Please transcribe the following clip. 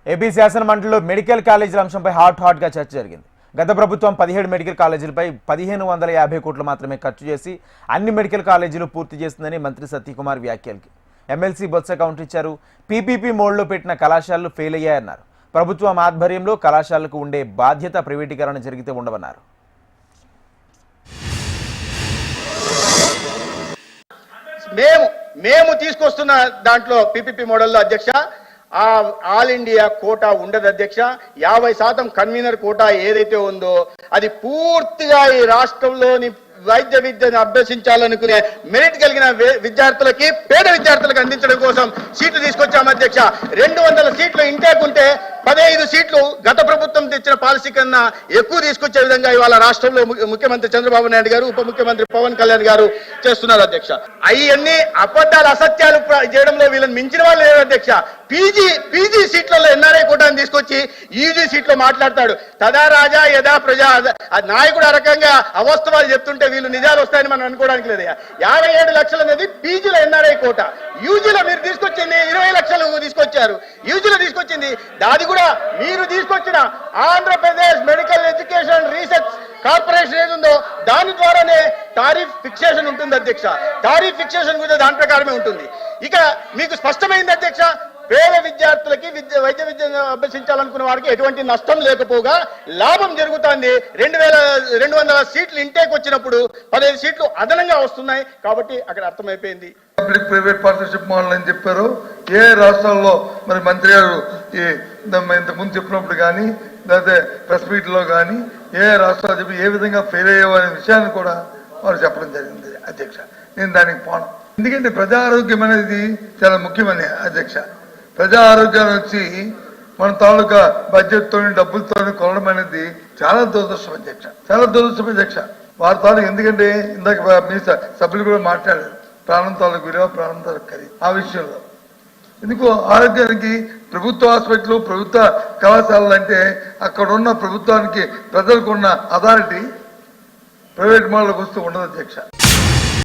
AP శాసన మండలిలో medical కాలేజీల అంశంపై హాట్ గా చర్చ జరిగింది. గత ప్రభుత్వం 17 మెడికల్ కాలేజీలపై 1550 కోట్లు మాత్రమే ఖర్చు చేసి అన్ని మెడికల్ కాలేజీలు పూర్తి చేస్తుందని మంత్రి సత్యకుమార్ వ్యాఖ్యలకి ఎమ్మెల్సీ బొత్స కౌంటర్ ఇచ్చారు. పీపీపీ మోడ్లో పెట్టిన కళాశాలలు ఫెయిల్ అయ్యాయన్నారు. ప్రభుత్వం ఆధ్వర్యంలో కళాశాలకు ఉండే బాధ్యత ప్రైవేటీకరణ జరిగితే ఉండవన్నారు. మేము తీసుకొస్తున్న దాంట్లో పీపీపీ మోడల్లో అధ్యక్ష ఆల్ ఇండియా కోటా ఉండదు అధ్యక్ష. 50% కన్వీనర్ కోటా ఏదైతే ఉందో అది పూర్తిగా ఈ రాష్ట్రంలోని వైద్య విద్యను అభ్యసించాలనుకునే మెరిట్ కలిగిన విద్యార్థులకి పేద విద్యార్థులకు అందించడం కోసం సీట్లు తీసుకొచ్చాము అధ్యక్ష. 200 సీట్లు ఇంటేక్ ఉంటే 15 సీట్లు గత ప్రభుత్వం తెచ్చిన పాలసీ కన్నా ఎక్కువ తీసుకొచ్చే విధంగా ఇవాళ రాష్ట్రంలో ముఖ్యమంత్రి చంద్రబాబు నాయుడు గారు, ఉప ముఖ్యమంత్రి పవన్ కళ్యాణ్ గారు చేస్తున్నారు అధ్యక్ష. అవన్నీ అబద్ధాలు అసత్యాలు చేయడంలో వీళ్ళని మించిన వాళ్ళు లేరు అధ్యక్ష. పీజీ సీట్లలో ఎన్ఆర్ఐ కోటాను తీసుకొచ్చి యూజీ సీట్లో మాట్లాడతాడు. తదా రాజా యదా ప్రజా. నాయకుడు ఆ రకంగా అవాస్తవాలు చెప్తుంటే వీళ్ళు నిజాలు వస్తాయని మనం అనుకోవడానికి లేదు. 57 లక్షలు అనేది పీజీలో ఎన్ఆర్ఐ కోటా. యూజీలో మీరు తీసుకొచ్చింది 20 లక్షలు తీసుకొచ్చారు. యూజీలో తీసుకొచ్చింది దాది కూడా మీరు తీసుకొచ్చిన Andhra Pradesh medical education research corporation ఏది ఉందో దాని ద్వారానే టారిఫ్ ఫిక్సేషన్ ఉంటుంది అధ్యక్ష. టారిఫ్ ఫిక్సేషన్ కూడా దాని ప్రకారమే ఉంటుంది. ఇక మీకు స్పష్టమైంది అధ్యక్ష, పేద విద్యార్థులకి వైద్య విద్యను అభ్యసించాలనుకున్న వారికి ఎటువంటి నష్టం లేకపోగా లాభం జరుగుతుంది. 2200 సీట్లు ఇంటేక్ వచ్చినప్పుడు 15 సీట్లు అదనంగా వస్తున్నాయి. కాబట్టి అక్కడ అర్థమైపోయింది. పబ్లిక్ ప్రైవేట్ పార్ట్నర్షిప్ మోడల్ అని చెప్పారు. ఏ రాష్ట్రాల్లో మరి మంత్రి గారు ఇంతకుముందు చెప్పినప్పుడు కానీ లేకపోతే ప్రెస్ మీట్లో కానీ ఏ రాష్ట్రాలు చెప్పి ఏ విధంగా ఫెయిల్ అయ్యేవనే విషయాన్ని కూడా వారు చెప్పడం జరిగింది అధ్యక్ష. నేను దానికి పోను. ఎందుకంటే ప్రజా ఆరోగ్యం అనేది చాలా ముఖ్యమని అధ్యక్ష. ప్రజా ఆరోగ్యాన్ని వచ్చి మన తాలూకా బడ్జెట్తో డబ్బులతో కొనడం అనేది చాలా దురదృష్టం అధ్యక్ష, చాలా దురదృష్టం అధ్యక్ష. వారి తాలూకు ఎందుకంటే ఇందాక మీ సభ్యులు కూడా మాట్లాడారు ప్రాణం తాలూకు విలువ, ప్రాణం తాలూకు ఖరీదు. ఆ విషయంలో ఎందుకు ఆరోగ్యానికి ప్రభుత్వ హాస్పిటల్, ప్రభుత్వ కళాశాలలు అంటే అక్కడ ఉన్న ప్రభుత్వానికి ప్రజలకు ఉన్న అథారిటీ ప్రైవేట్ మాల్లోకి వస్తూ ఉండదు అధ్యక్ష.